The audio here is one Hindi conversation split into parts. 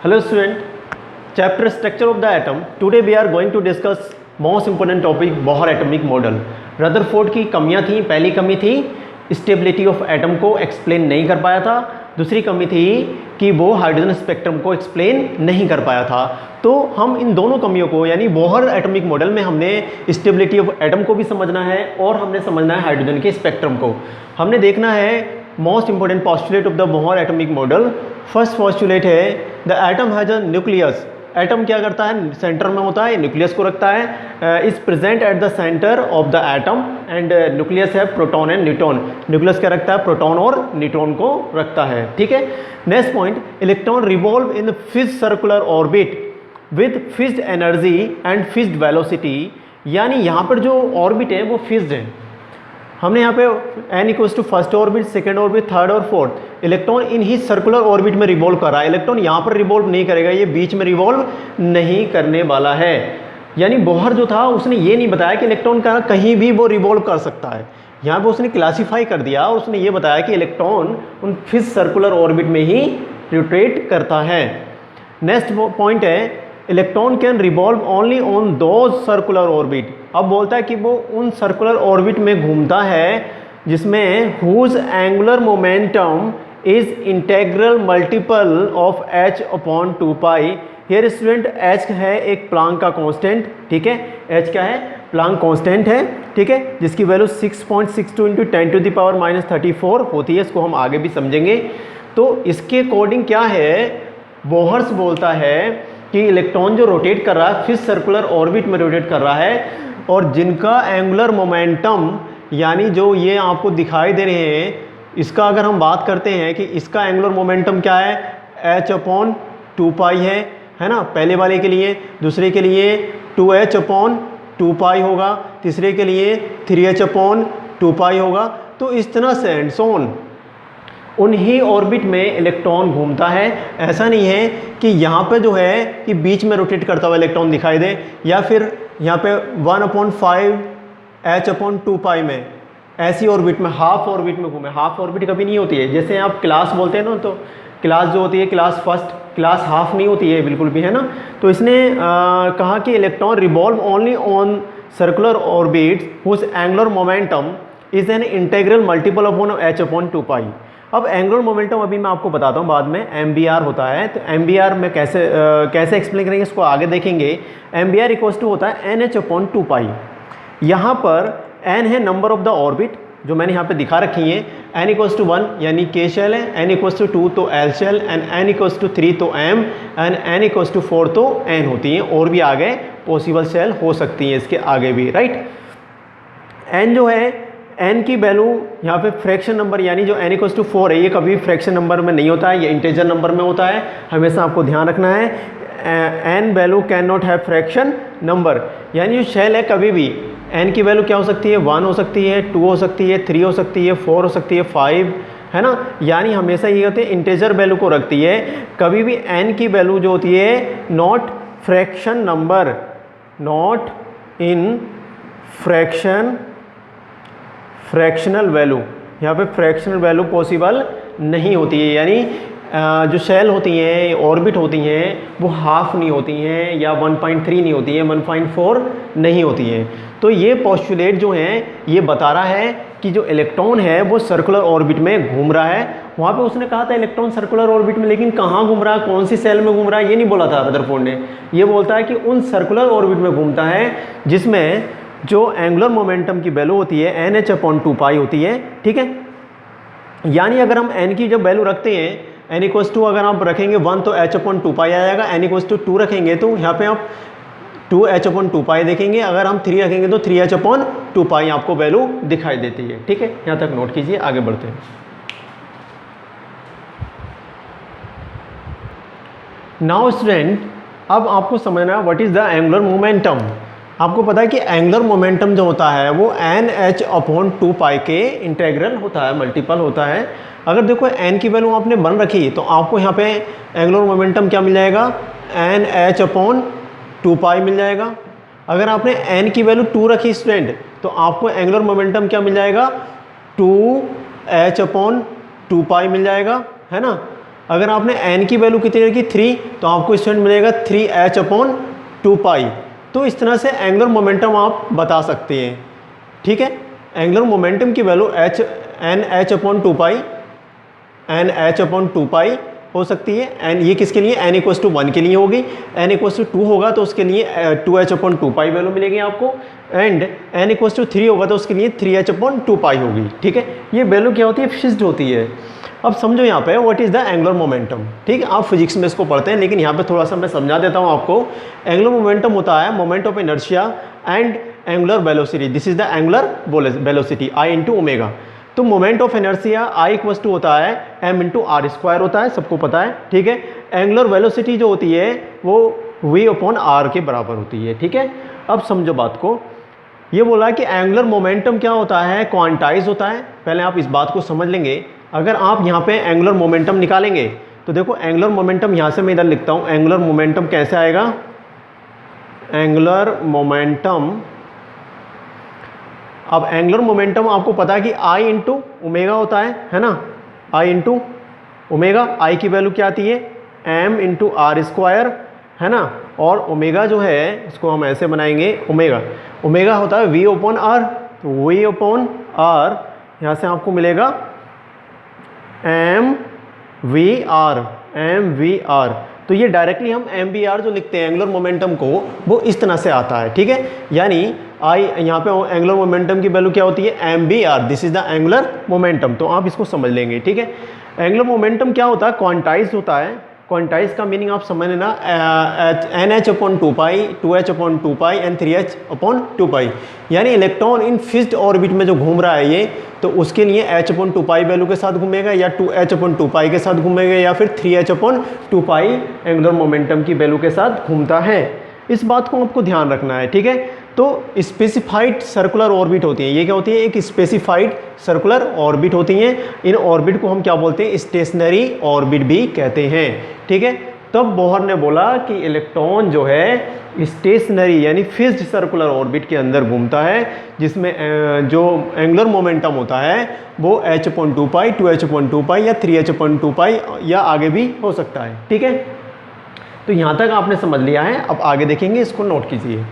Hello student, chapter structure of the atom. Today we are going to discuss most important topic Bohr atomic model. Rutherford की कमियां थी, पहली कमी थी स्टेबिलिटी ऑफ एटम को एक्सप्लेन नहीं कर पाया था, दूसरी कमी थी कि वो हाइड्रोजन स्पेक्ट्रम को एक्सप्लेन नहीं कर पाया था। तो हम इन दोनों कमियों को यानी बोहर एटॉमिक मॉडल में हमने स्टेबिलिटी ऑफ एटम को भी समझना है और हमने समझना है हाइड्रोजन के स्पेक्ट्रम को। हमने देखना है most important postulate of the Bohr atomic model. First postulate है the atom has a nucleus. Atom क्या करता है, सेंटर में होता है, न्यूक्लियस को रखता है, is present at the centre of the atom and nucleus है प्रोटॉन एंड न्यूट्रॉन। न्यूक्लियस क्या रखता है, प्रोटॉन और न्यूट्रॉन को रखता है। ठीक है, next point, electron revolve in fixed circular orbit with fixed energy and fixed velocity. यानी यहाँ पर जो ऑर्बिट है वो फिक्स्ड है। हमने यहाँ पे n equals to first orbit, second orbit, third और फोर्थ। इलेक्ट्रॉन इन ही सर्कुलर ऑर्बिट में रिवॉल्व कर रहा है। इलेक्ट्रॉन यहाँ पर रिवॉल्व नहीं करेगा, ये बीच में रिवॉल्व नहीं करने वाला है। यानी बोहर जो था उसने ये नहीं बताया कि इलेक्ट्रॉन का कहीं भी वो रिवॉल्व कर सकता है। यहाँ पे उसने क्लासीफाई कर दिया, उसने ये बताया कि इलेक्ट्रॉन उन फिक्स्ड सर्कुलर ऑर्बिट में ही रोटेट करता है। नेक्स्ट पॉइंट है electron can revolve only on those circular orbit. अब बोलता है कि वो उन सर्कुलर ऑर्बिट में घूमता है जिसमें whose angular momentum is integral multiple of h upon 2π। Here student h है एक प्लांक का कांस्टेंट। ठीक है, h क्या है, प्लांक कांस्टेंट है। ठीक है, जिसकी वैल्यू 6.62 × 10⁻34 होती है। इसको हम आगे भी समझेंगे। तो इसके अकॉर्डिंग क्या है, बोहर्स बोलता है कि इलेक्ट्रॉन जो रोटेट कर रहा है फिक्स्ड सर्कुलर ऑर्बिट में रोटेट कर रहा है और जिनका एंगुलर मोमेंटम यानी जो ये आपको दिखाई दे रहे हैं, इसका अगर हम बात करते हैं कि इसका एंगुलर मोमेंटम क्या है, h अपॉन 2π है ना, पहले वाले के लिए। दूसरे के लिए 2h अपॉन 2π होगा, तीसरे के लिए 3h अपॉन 2π होगा। तो इस तरह से एंड सो ऑन उन्हीं ऑर्बिट में इलेक्ट्रॉन घूमता है। ऐसा नहीं है कि यहाँ पे जो है कि बीच में रोटेट करता हुआ इलेक्ट्रॉन दिखाई दे, या फिर यहाँ पे 1/5 h अपॉन 2π में ऐसी ऑर्बिट में हाफ ऑर्बिट में घूमे। हाफ ऑर्बिट कभी नहीं होती है। जैसे आप क्लास बोलते हैं ना, तो क्लास जो होती है क्लास फर्स्ट, क्लास हाफ नहीं होती है बिल्कुल भी, है ना। तो इसने कहा कि electron revolve only on circular orbit whose angular momentum is an integral multiple upon h upon 2π। अब एंगुलर मोमेंटम अभी मैं आपको बताता हूँ बाद में, MBR होता है। तो MBR में कैसे एक्सप्लेन करेंगे इसको आगे देखेंगे। MBR इक्वल्स टू होता है NH अपॉन 2π। यहाँ पर n है नंबर ऑफ द ऑर्बिट जो मैंने यहाँ पे दिखा रखी है। n इक्वल्स टू 1 यानी K शेल है, n इक्वल्स टू 2 तो L shell, and n equals to 3 तो M, and n equals to 4 तो N होती हैं। और भी आगे पॉसिबल शेल हो सकती हैं इसके आगे भी, राइट। n जो है, n की वैल्यू यहाँ पे फ्रैक्शन नंबर यानी जो n इक्वल्स टू 4 है, ये कभी फ्रैक्शन नंबर में नहीं होता है, ये इंटीजर नंबर में होता है। हमेशा आपको ध्यान रखना है n value can not have fraction number. यानी जो शेल है कभी भी n की वैल्यू क्या हो सकती है, 1 हो सकती है, 2 हो सकती है, 3 हो सकती है, 4 हो सकती है, 5 है ना। यानी हमेशा ये होते हैं इंटीजर वैल्यू को रखती है। कभी भी n की वैल्यू जो होती है not fraction number, not in fractional value, यहाँ पे फ्रैक्शनल वैल्यू पॉसिबल नहीं होती है। यानी जो शेल होती हैं, ऑर्बिट होती हैं, वो हाफ नहीं होती हैं या 1.3 नहीं होती हैं, 1.4 नहीं होती हैं। तो ये पोस्टुलेट जो हैं ये बता रहा है कि जो इलेक्ट्रॉन है वो सर्कुलर ऑर्बिट में घूम रहा है। वहाँ पे उसने कहा था इलेक्ट्रॉन सर्कुलर ऑर्बिट में, लेकिन कहाँ घूम रहा है, कौन सी सेल में घूम रहा है, ये नहीं बोला था रदरफोर्ड ने। ये बोलता है कि उन सर्कुलर ऑर्बिट में घूमता है जिसमें जो एंगुलर मोमेंटम की वैल्यू होती है NH अपॉन 2π होती है। ठीक है, यानी अगर हम n की जब वैल्यू रखते हैं, n इक्वल्स टू अगर आप रखेंगे 1 तो h अपॉन 2π आ जाएगा, n इक्वल्स टू 2 रखेंगे तो यहाँ पे आप 2h अपॉन 2π देखेंगे, अगर हम 3 रखेंगे तो 3h अपॉन 2π आपको वैल्यू दिखाई देती है। ठीक है, यहाँ तक नोट कीजिए, आगे बढ़ते हैं। नाउ स्टूडेंट, अब आपको समझना what is the angular momentum. आपको पता है कि एंगुलर मोमेंटम जो होता है वो NH अपॉन 2π के इंटेग्रल होता है, मल्टीपल होता है। अगर देखो n की वैल्यू आपने 1 रखी तो आपको यहाँ पे एंगुलर मोमेंटम क्या मिल जाएगा, NH अपॉन 2π मिल जाएगा। अगर आपने n की वैल्यू 2 रखी स्टूडेंट तो आपको एंगुलर मोमेंटम क्या मिल जाएगा, 2h अपॉन 2π मिल जाएगा, है ना। अगर आपने n की वैल्यू कितनी रखी 3, तो आपको स्टूडेंट मिलेगा 3h/2π। तो इस तरह से एंगुलर मोमेंटम आप बता सकते हैं, ठीक है। एंगुलर मोमेंटम की वैल्यू nh/2π हो सकती है। एन ये किसके लिए, n=1 के लिए होगी। n=2 होगा तो उसके लिए 2h/2π वैल्यू मिलेगी आपको, एंड n=3 होगा तो उसके लिए 3h/2π होगी, ठीक है। ये वैल्यू क्या होती है, फिक्स्ड होती है। अब समझो यहाँ पे what is the angular momentum, ठीक है। आप फिजिक्स में इसको पढ़ते हैं, लेकिन यहाँ पे थोड़ा सा मैं समझा देता हूँ आपको। एंगुलर मोमेंटम होता है moment of inertia and angular velocity. This is the angular velocity I × omega. तो मोमेंट ऑफ इनर्शिया I होता है m × r² होता है, सबको पता है, ठीक है। एंगुलर वेलोसिटी जो होती है वो v/r के बराबर होती है, ठीक है। अब समझो बात को, ये बोला कि एंगुलर मोमेंटम क्या होता है, क्वांटाइज होता है। पहले आप इस बात को समझ लेंगे। अगर आप यहाँ पे एंगुलर मोमेंटम निकालेंगे तो देखो एंगुलर मोमेंटम यहाँ से मैं इधर लिखता हूँ। एंगुलर मोमेंटम कैसे आएगा, एंगुलर मोमेंटम, अब एंगुलर मोमेंटम आपको पता है कि I × ओमेगा होता है ना। I × ओमेगा, I की वैल्यू क्या आती है m × r², है ना। और ओमेगा जो है इसको हम ऐसे बनाएंगे, ओमेगा होता है v/r। तो v/r यहाँ से आपको मिलेगा mvr। तो ये डायरेक्टली हम mvr जो लिखते हैं एंगुलर मोमेंटम को, वो इस तरह से आता है, ठीक है। यानी यहाँ पे एंगुलर मोमेंटम की वैल्यू क्या होती है mvr। This is the angular momentum. तो आप इसको समझ लेंगे, ठीक है। एंगुलर मोमेंटम क्या होता है, क्वांटाइज होता है। क्वांटाइज का मीनिंग आप समझ लेना, nh/2π, 2h/2π एंड 3h/2π। यानी इलेक्ट्रॉन इन फिक्स्ड ऑर्बिट में जो घूम रहा है ये, तो उसके लिए h/2π वैल्यू के साथ घूमेगा, या 2h/2π के साथ घूमेगा, या फिर 3h/2π एंगुलर मोमेंटम की वैल्यू के साथ घूमता है। इस बात को आपको ध्यान रखना है, ठीक है। तो स्पेसिफाइड सर्कुलर ऑर्बिट होती है, ये क्या होती है, एक स्पेसिफाइड सर्कुलर ऑर्बिट होती हैं। इन ऑर्बिट को हम क्या बोलते हैं, स्टेशनरी ऑर्बिट भी कहते हैं, ठीक है। तब बोहर ने बोला कि इलेक्ट्रॉन जो है स्टेशनरी यानी फिक्स्ड सर्कुलर ऑर्बिट के अंदर घूमता है, जिसमें जो एंगुलर मोमेंटम होता है वो h/2π, 2h/2π या 3h/2π या आगे भी हो सकता है, ठीक है। तो यहाँ तक आपने समझ लिया है। अब आगे देखेंगे, इसको नोट कीजिए।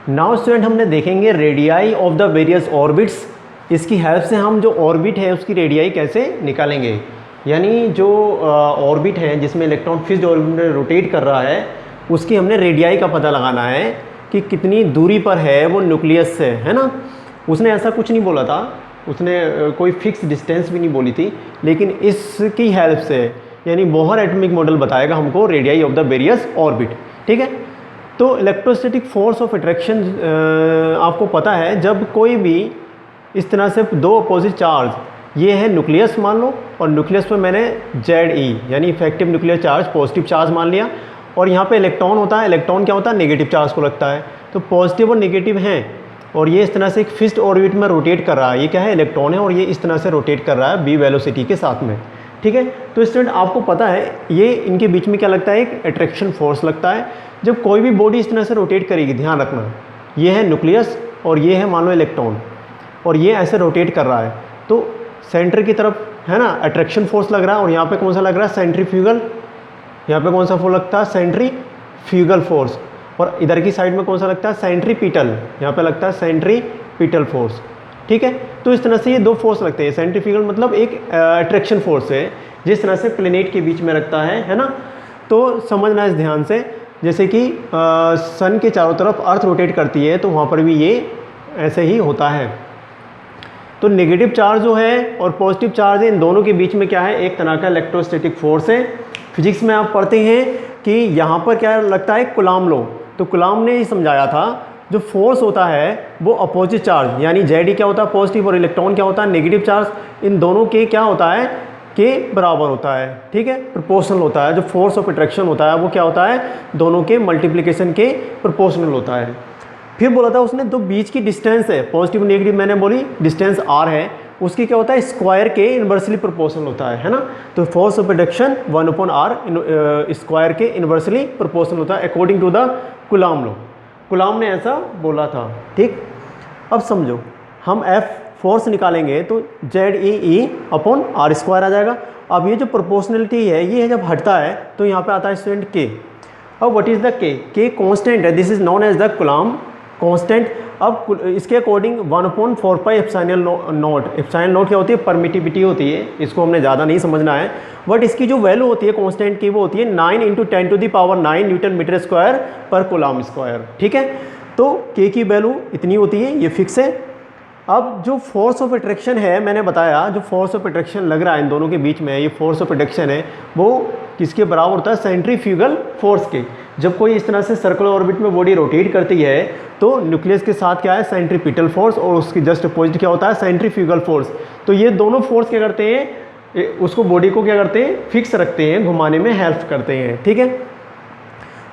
नाउ स्टूडेंट हमने देखेंगे radii of the various orbits. इसकी हेल्प से हम जो ऑर्बिट है उसकी रेडियाई कैसे निकालेंगे। यानी जो ऑर्बिट है जिसमें इलेक्ट्रॉन फिक्स्ड ऑर्बिट में रोटेट कर रहा है, उसकी हमने रेडियाई का पता लगाना है कि कितनी दूरी पर है वो न्यूक्लियस से, है ना। उसने ऐसा कुछ नहीं बोला था, उसने कोई फिक्स डिस्टेंस भी नहीं बोली थी, लेकिन इसकी हेल्प से यानी बोहर एटॉमिक मॉडल बताएगा हमको radii of the various orbit, ठीक है। तो इलेक्ट्रोस्टैटिक फोर्स ऑफ अट्रैक्शन आपको पता है, जब कोई भी इस तरह से दो अपोजिट चार्ज, ये है न्यूक्लियस मान लो, और न्यूक्लियस पे मैंने Ze यानी effective nuclear charge positive charge मान लिया, और यहाँ पे इलेक्ट्रॉन होता है। इलेक्ट्रॉन क्या होता है, नेगेटिव चार्ज को लगता है। तो पॉजिटिव और नेगेटिव हैं, और ये इस तरह से एक फिक्स्ड ऑर्बिट में रोटेट कर रहा है। ये क्या है, इलेक्ट्रॉन है, और ये इस तरह से रोटेट कर रहा है v वेलोसिटी के साथ में, ठीक है। तो स्टूडेंट आपको पता है ये इनके बीच में क्या लगता है, एक अट्रैक्शन फोर्स लगता है। जब कोई भी बॉडी इस तरह से रोटेट करेगी, ध्यान रखना, ये है न्यूक्लियस और ये है मान लो इलेक्ट्रॉन, और ये ऐसे रोटेट कर रहा है, तो सेंटर की तरफ है ना अट्रैक्शन फोर्स लग रहा है। और यहाँ पे कौन सा लग रहा है, सेंट्रीफ्यूगल। यहाँ पे कौन सा फोर्स लगता है, सेंट्रीफ्यूगल फोर्स। और इधर की साइड में कौन सा लगता है, सेंट्रीपिटल। यहाँ पे लगता है सेंट्रीपिटल फोर्स, ठीक है। तो इस तरह से ये दो फोर्स लगते हैं। सेंट्रीफ्यूगल मतलब एक अट्रैक्शन फोर्स है, जिस तरह से प्लेनेट के बीच में रखता है ना। तो समझना इस ध्यान से, जैसे कि सन के चारों तरफ अर्थ रोटेट करती है, तो वहाँ पर भी ये ऐसे ही होता है। तो नेगेटिव चार्ज जो है और पॉजिटिव चार्ज है, इन दोनों के बीच में क्या है, एक तरह का इलेक्ट्रोस्टैटिक फोर्स है। फिजिक्स में आप पढ़ते हैं कि यहाँ पर क्या लगता है, कूलॉम लॉ। तो कूलॉम ने ही समझाया था, जो फोर्स होता है वो अपोजिट चार्ज यानी Ze क्या होता है, पॉजिटिव, और इलेक्ट्रॉन क्या होता है, नेगेटिव चार्ज, इन दोनों के क्या होता है, के बराबर होता है, ठीक है, प्रोपोर्शनल होता है। जो फोर्स ऑफ अट्रैक्शन होता है वो क्या होता है, दोनों के मल्टीप्लिकेशन के प्रोपोर्शनल होता है। फिर बोला था उसने, जो बीच की डिस्टेंस है, पॉजिटिव नेगेटिव मैंने बोली, डिस्टेंस r है, उसकी क्या होता है, स्क्वायर के इन्वर्सली प्रोपोर्शनल होता है ना। तो force of attraction 1/r square के इन्वर्सली प्रोपोर्शनल होता है according to the Coulomb law. Coulomb ने ऐसा बोला था, ठीक। अब समझो, हम फोर्स निकालेंगे तो ZEE अपॉन आर स्क्वायर आ जाएगा। अब ये जो प्रोपोर्शनलिटी है ये जब हटता है तो यहाँ पे आता है स्टूडेंट K। अब what is the K constant है, this is known as the Coulomb constant. अब इसके according 1/4 pi epsilon naught, epsilon naught क्या होती है, परमिटिविटी होती है, इसको हमने ज़्यादा नहीं समझना है, बट इसकी जो वैल्यू होती है कांस्टेंट की वो होती है 9 × 10⁹ न्यूटन मीटर स्क्वायर पर कूलम्ब स्क्वायर। ठीक है, तो K की वैल्यू इतनी होती है, ये फिक्स है। अब जो फोर्स ऑफ अट्रैक्शन है, मैंने बताया जो फोर्स ऑफ अट्रैक्शन लग रहा है इन दोनों के बीच में, ये फोर्स ऑफ अट्रैक्शन है वो किसके बराबर होता है, सेंट्रीफ्यूगल फोर्स के। जब कोई इस तरह से सर्कुलर ऑर्बिट में बॉडी रोटेट करती है तो न्यूक्लियस के साथ क्या है, सेंट्रीपिटल फोर्स, और उसकी जस्ट अपोजिट क्या होता है, सेंट्रीफ्यूगल फोर्स। तो ये दोनों फोर्स क्या करते हैं, उसको बॉडी को क्या करते हैं, फिक्स रखते हैं, घुमाने में हेल्प करते हैं। ठीक है,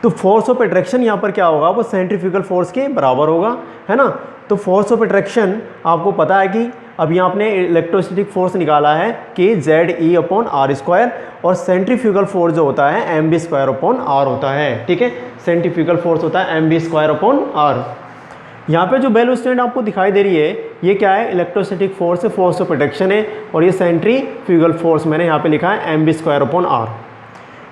तो फोर्स ऑफ अट्रैक्शन यहाँ पर क्या होगा, वो सेंट्रीफ्यूगल फोर्स के बराबर होगा, है ना। तो फोर्स ऑफ अट्रैक्शन आपको पता है कि अभी आपने इलेक्ट्रोस्टैटिक फोर्स निकाला है KZE अपॉन आर स्क्वायर, और सेंट्रीफ्यूगल फोर्स जो होता है mv² अपॉन आर होता है। ठीक है, सेंट्रीफ्यूगल फोर्स होता है mv² अपॉन आर। यहाँ पे जो वैल्यू स्टूडेंट आपको दिखाई दे रही है ये क्या है, इलेक्ट्रोस्टैटिक फोर्स है, फोर्स ऑफ अट्रैक्शन है, और ये सेंट्रीफ्यूगल फोर्स मैंने यहाँ पे लिखा है mv² अपॉन आर।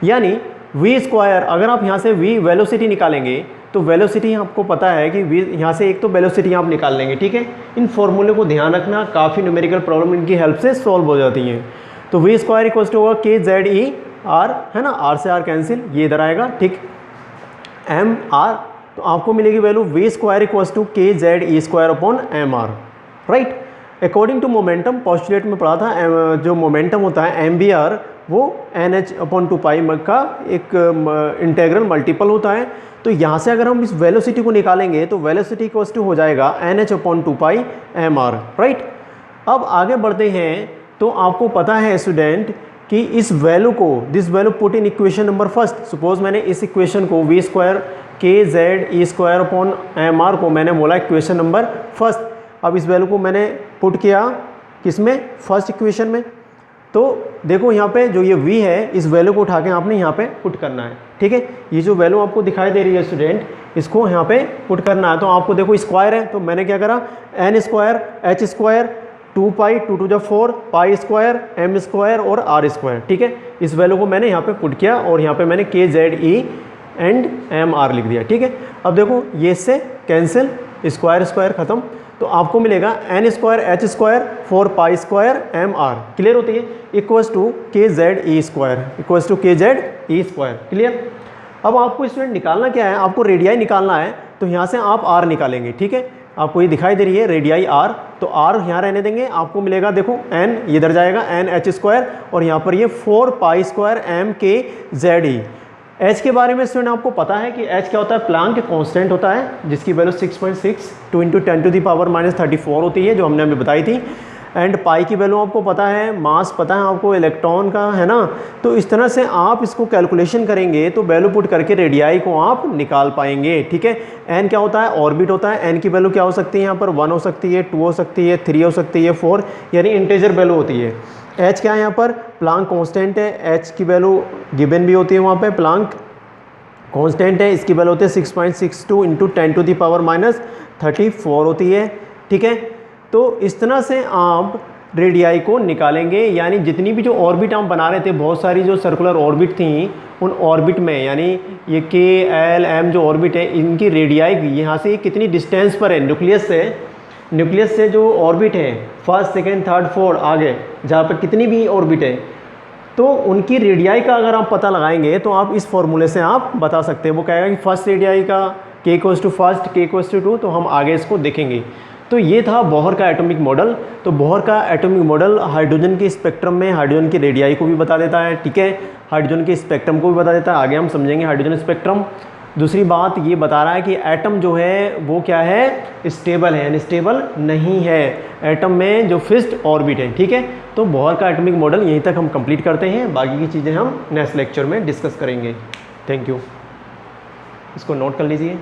यानी v², अगर आप यहाँ से v वेलोसिटी निकालेंगे तो वेलोसिटी आपको पता है कि v, यहाँ से एक तो वेलोसिटी आप निकाल लेंगे। ठीक है, इन फॉर्मूले को ध्यान रखना, काफ़ी न्यूमेरिकल प्रॉब्लम इनकी हेल्प से सॉल्व हो जाती हैं। तो v² इक्वल्स टू होगा KZE आर, है ना, आर से आर कैंसिल, ये इधर आएगा। ठीक, एम आर, तो आपको मिलेगी value v² equals to KZE² upon m r, right. According to momentum, postulate में पढ़ा था, जो मोमेंटम होता है MVR वो NH/2π का एक इंटेग्रल मल्टीपल होता है। तो यहाँ से अगर हम इस वेलोसिटी को निकालेंगे तो वेलोसिटी इक्वल्स टू हो जाएगा NH/2π mr, राइट। अब आगे बढ़ते हैं, तो आपको पता है स्टूडेंट कि इस वैल्यू को, this value put in equation number first. Suppose मैंने इस इक्वेशन को v² KZE² अपॉन mr को मैंने बोला इक्वेशन नंबर फर्स्ट। अब इस वैल्यू को मैंने पुट किया किस में, फर्स्ट इक्वेशन में। तो देखो यहाँ पे जो ये v है, इस वैल्यू को उठा के आपने यहाँ पे पुट करना है। ठीक है, ये जो वैल्यू आपको दिखाई दे रही है स्टूडेंट, इसको यहाँ पे पुट करना है। तो आपको देखो स्क्वायर है, तो मैंने क्या करा, n² h² 2π 2 to the 4 π² m² और r²। ठीक है, इस वैल्यू को मैंने यहाँ पे पुट किया और यहाँ पे मैंने KZE एंड mr लिख दिया। ठीक है, अब देखो ये इससे कैंसिल, स्क्वायर स्क्वायर खत्म, तो आपको मिलेगा n² h² 4π² mr, क्लियर होती है, equals to KZE², equals to KZE², clear. अब आपको स्टूडेंट निकालना क्या है, आपको रेडियाई निकालना है, तो यहाँ से आप r निकालेंगे। ठीक है, आपको ये दिखाई दे रही है रेडियाई r, तो r यहाँ रहने देंगे, आपको मिलेगा देखो n इधर जाएगा NH² और यहाँ पर ये 4π² mKZE। h के बारे में स्टूडेंट आपको पता है कि h क्या होता है, प्लांक कांस्टेंट होता है, जिसकी वैल्यू 6.62 × 10⁻34 होती है, जो हमने अभी बताई थी। एंड पाई की वैल्यू आपको पता है, मास पता है आपको इलेक्ट्रॉन का, है ना। तो इस तरह से आप इसको कैलकुलेशन करेंगे तो वैल्यू पुट करके रेडियाई को आप निकाल पाएंगे। ठीक है, n क्या होता है, ऑर्बिट होता है, n की वैल्यू क्या हो सकती है, यहाँ पर 1 हो सकती है, 2 हो सकती है, 3 हो सकती है, 4, यानी इंटीजर वैल्यू होती है। h क्या है, यहाँ पर प्लांक कांस्टेंट है, h की वैल्यू गिवन भी होती है, वहाँ पे प्लांक कांस्टेंट है, इसकी वैल्यू होती है 6.62 × 10⁻34 होती है। ठीक है, तो इस तरह से आप रेडियाई को निकालेंगे, यानी जितनी भी जो ऑर्बिट हम बना रहे थे, बहुत सारी जो सर्कुलर ऑर्बिट थी, उन ऑर्बिट में यानी ये K L M जो ऑर्बिट है, इनकी रेडियाई यहाँ से कितनी डिस्टेंस पर है न्यूक्लियस से जो ऑर्बिट है, फर्स्ट सेकेंड थर्ड फोर्थ आगे जहाँ पर कितनी भी ऑर्बिट है, तो उनकी रेडियाई का अगर आप पता लगाएंगे तो आप इस फॉर्मूले से आप बता सकते हैं। वो कहेगा कि फर्स्ट रेडियाई का K = 1, K = 2, तो हम आगे इसको देखेंगे। तो ये था बोहर का एटॉमिक मॉडल। तो बोहर का एटॉमिक मॉडल हाइड्रोजन के स्पेक्ट्रम में हाइड्रोजन की रेडियाई को भी बता देता है। ठीक है, हाइड्रोजन के स्पेक्ट्रम को भी बता देता है, आगे हम समझेंगे हाइड्रोजन स्पेक्ट्रम। दूसरी बात ये बता रहा है कि एटम जो है वो क्या है, स्टेबल है, अनस्टेबल नहीं है, एटम में जो फिक्स्ड ऑर्बिट है। ठीक है, तो बोहर का एटॉमिक मॉडल यहीं तक हम कंप्लीट करते हैं, बाकी की चीज़ें हम नेक्स्ट लेक्चर में डिस्कस करेंगे। थैंक यू, इसको नोट कर लीजिए।